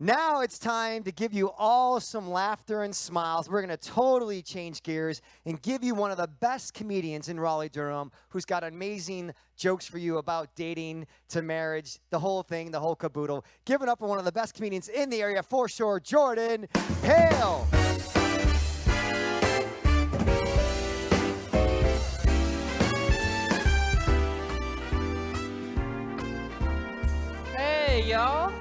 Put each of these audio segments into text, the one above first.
Now it's time to give you all some laughter and smiles. We're going to totally change gears and give you one of the best comedians in Raleigh, Durham, who's got amazing jokes for you about dating to marriage, the whole thing, the whole caboodle. Give it up for one of the best comedians in the area, for sure, Jordan Hale. Hey, y'all.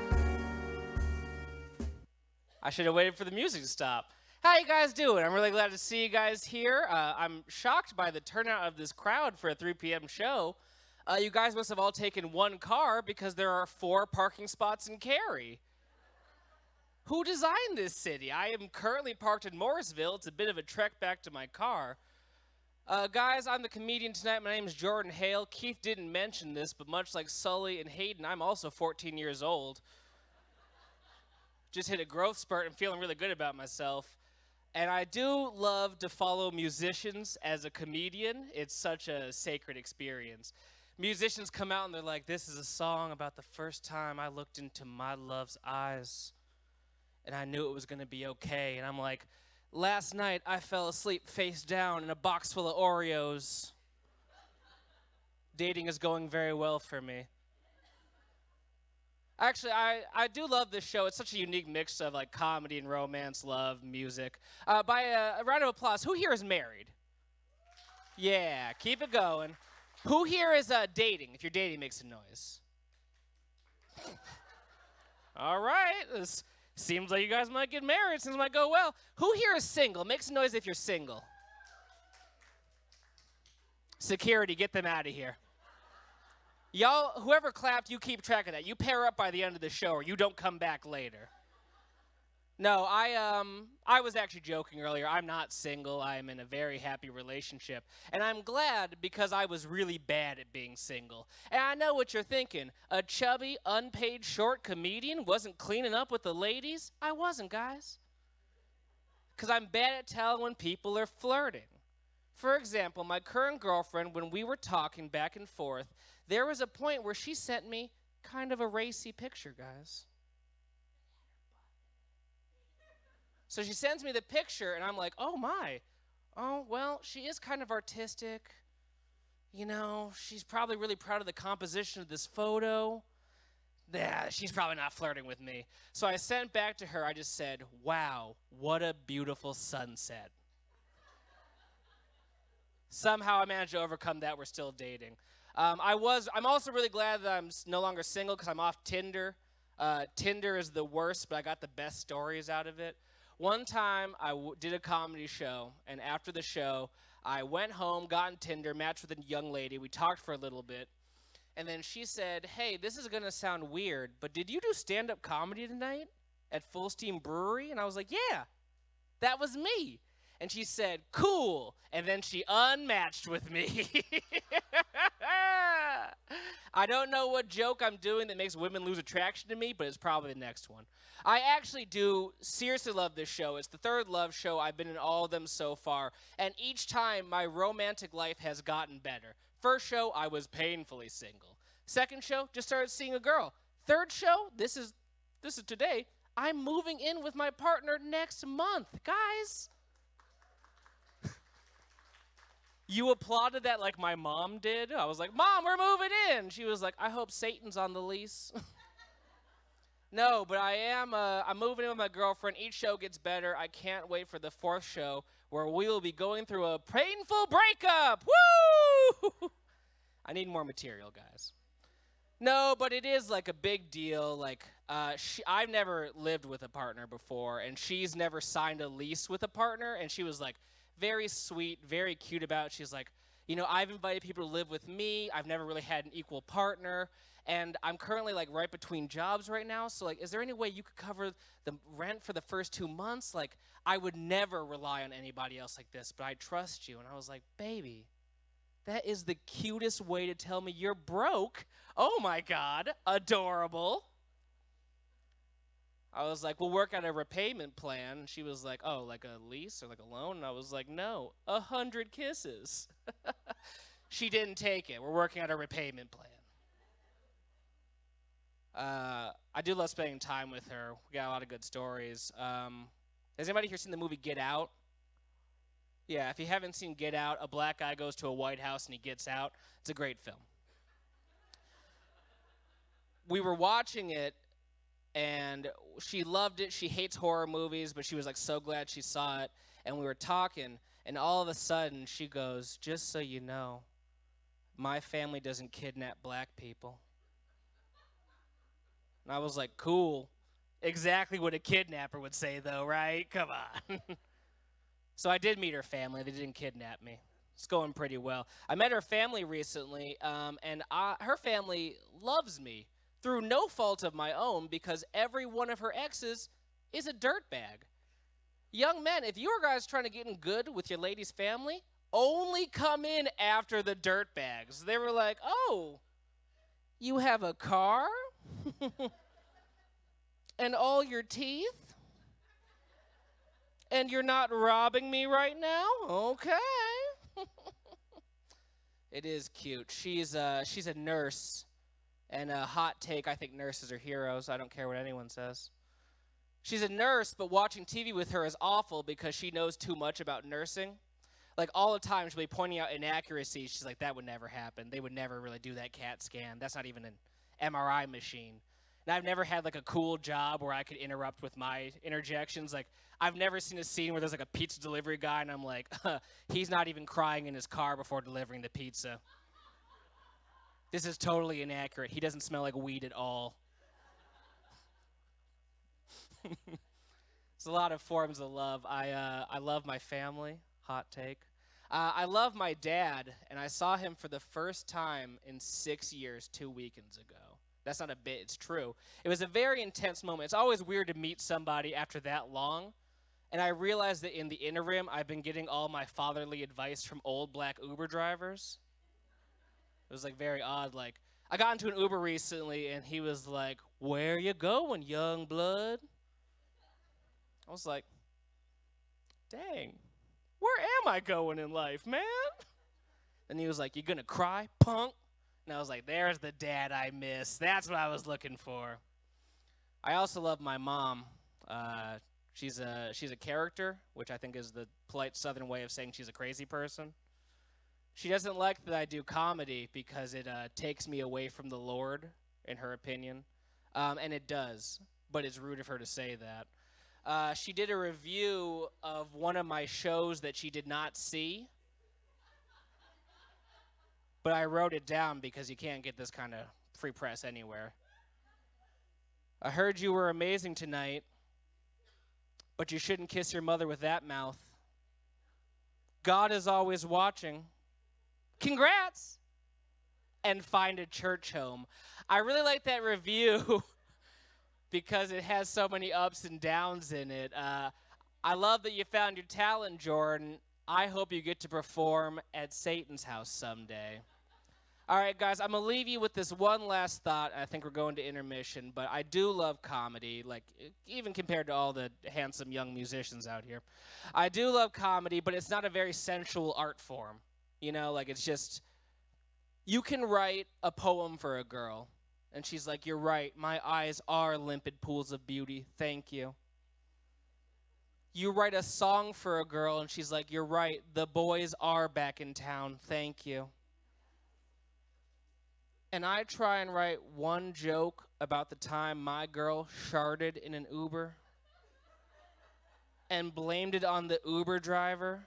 I should have waited for the music to stop. How you guys doing? I'm really glad to see you guys here. I'm shocked by the turnout of this crowd for a 3 p.m. show. You guys must have all taken one car because there are 4 parking spots in Cary. Who designed this city? I am currently parked in Morrisville. It's a bit of a trek back to my car. Guys, I'm the comedian tonight. My name is Jordan Hale. Keith didn't mention this, but much like Sully and Hayden, I'm also 14 years old. Just hit a growth spurt and feeling really good about myself. And I do love to follow musicians as a comedian. It's such a sacred experience. Musicians come out and they're like, this is a song about the first time I looked into my love's eyes and I knew it was going to be okay. And I'm like, last night I fell asleep face down in a box full of Oreos. Dating is going very well for me. Actually, I do love this show. It's such a unique mix of like comedy and romance, love, music. By a round of applause, who here is married? Yeah, keep it going. Who here is dating? If you're dating, make some noise. All right, this seems like you guys might get married. Seems might go well. Who here is single? Make some noise if you're single. Security, get them out of here. Y'all, whoever clapped, you keep track of that. You pair up by the end of the show or you don't come back later. No, I was actually joking earlier. I'm not single. I'm in a very happy relationship. And I'm glad because I was really bad at being single. And I know what you're thinking. A chubby, unpaid, short comedian wasn't cleaning up with the ladies? I wasn't, guys. Because I'm bad at telling when people are flirting. For example, my current girlfriend, when we were talking back and forth, there was a point where she sent me kind of a racy picture, guys. So she sends me the picture, and I'm like, oh, my. Oh, well, she is kind of artistic. You know, she's probably really proud of the composition of this photo. Yeah, she's probably not flirting with me. So I sent back to her, I just said, wow, what a beautiful sunset. Somehow I managed to overcome that. We're still dating. I'm also really glad that I'm no longer single because I'm off Tinder. Tinder is the worst, but I got the best stories out of it. One time I did a comedy show, and after the show, I went home, got on Tinder, matched with a young lady. We talked for a little bit, and then she said, hey, this is going to sound weird, but did you do stand-up comedy tonight at Full Steam Brewery? And I was like, yeah, that was me. And she said, cool. And then she unmatched with me. I don't know what joke I'm doing that makes women lose attraction to me, but it's probably the next one. I actually do seriously love this show. It's the 3rd love show. I've been in all of them so far. And each time, my romantic life has gotten better. First show, I was painfully single. Second show, just started seeing a girl. Third show, this is today, I'm moving in with my partner next month. Guys. You applauded that like my mom did. I was like, Mom, we're moving in. She was like, I hope Satan's on the lease. No, but I'm moving in with my girlfriend. Each show gets better. I can't wait for the 4th show where we will be going through a painful breakup. Woo! I need more material, guys. No, but it is like a big deal. Like, I've never lived with a partner before, and she's never signed a lease with a partner, and she was like, very sweet, very cute about it. She's like, you know, I've invited people to live with me. I've never really had an equal partner. And I'm currently like right between jobs right now. So like, is there any way you could cover the rent for the first 2 months? Like, I would never rely on anybody else like this, but I trust you. And I was like, baby, that is the cutest way to tell me you're broke. Oh my God, adorable. I was like, we'll work out a repayment plan. And she was like, oh, like a lease or like a loan? And I was like, no, 100 kisses. She didn't take it. We're working out a repayment plan. I do love spending time with her. We got a lot of good stories. Has anybody here seen the movie Get Out? Yeah, if you haven't seen Get Out, a black guy goes to a White House and he gets out. It's a great film. We were watching it, and she loved it. She hates horror movies, but she was like so glad she saw it. And we were talking, and all of a sudden she goes, "Just so you know, my family doesn't kidnap black people." And I was like, cool. Exactly what a kidnapper would say, though, right? Come on. So I did meet her family. They didn't kidnap me. It's going pretty well. I met her family recently, and her family loves me through no fault of my own because every one of her exes is a dirtbag. Young men, if you guys trying to get in good with your lady's family, only come in after the dirtbags. They were like, "Oh, you have a car? And all your teeth? And you're not robbing me right now? Okay." It is cute. She's a nurse, and a hot take, I think nurses are heroes. I don't care what anyone says. She's a nurse, but watching TV with her is awful because she knows too much about nursing. Like, all the time she'll be pointing out inaccuracies. She's like, that would never happen. They would never really do that CAT scan. That's not even an MRI machine. And I've never had, like, a cool job where I could interrupt with my interjections. Like, I've never seen a scene where there's, like, a pizza delivery guy, and I'm like, he's not even crying in his car before delivering the pizza. This is totally inaccurate. He doesn't smell like weed at all. There's a lot of forms of love. I love my family. Hot take. I love my dad, and I saw him for the first time in 6 years 2 weekends ago. That's not a bit, it's true. It was a very intense moment. It's always weird to meet somebody after that long, and I realized that in the interim, I've been getting all my fatherly advice from old black Uber drivers. It was, like, very odd. Like, I got into an Uber recently, and he was like, "Where you going, young blood?" I was like, dang, where am I going in life, man? And he was like, "You gonna cry, punk?" And I was like, there's the dad I miss. That's what I was looking for. I also love my mom. She's a character, which I think is the polite Southern way of saying she's a crazy person. She doesn't like that I do comedy because it takes me away from the Lord, in her opinion. And it does, but it's rude of her to say that. She did a review of one of my shows that she did not see. But I wrote it down because you can't get this kind of free press anywhere. "I heard you were amazing tonight, but you shouldn't kiss your mother with that mouth. God is always watching. Congrats! And find a church home." I really like that review because it has so many ups and downs in it. I love that you found your talent, Jordan. I hope you get to perform at Satan's house someday. All right, guys, I'm going to leave you with this one last thought. I think we're going to intermission, but I do love comedy, like even compared to all the handsome young musicians out here. I do love comedy, but it's not a very sensual art form. You know, like it's just, you can write a poem for a girl, and she's like, "You're right, my eyes are limpid pools of beauty, thank you." You write a song for a girl, and she's like, "You're right, the boys are back in town, thank you." And I try and write one joke about the time my girl sharted in an Uber and blamed it on the Uber driver,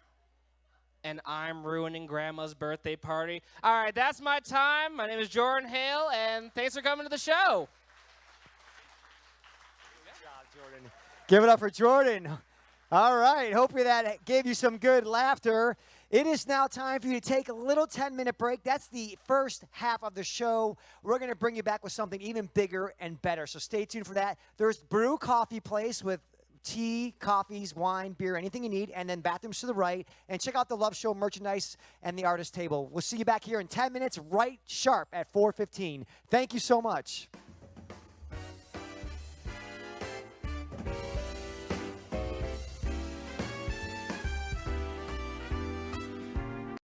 and I'm ruining Grandma's birthday party. All right, that's my time. My name is Jordan Hale, and thanks for coming to the show. Good job, Jordan. Give it up for Jordan. All right, hopefully that gave you some good laughter. It is now time for you to take a little 10-minute break. That's the first half of the show. We're going to bring you back with something even bigger and better, so stay tuned for that. There's Brew Coffee Place with tea, coffees, wine, beer, anything you need, and then bathrooms to the right. And check out the Love Show merchandise and the artist table. We'll see you back here in 10 minutes, right sharp at 4:15. Thank you so much.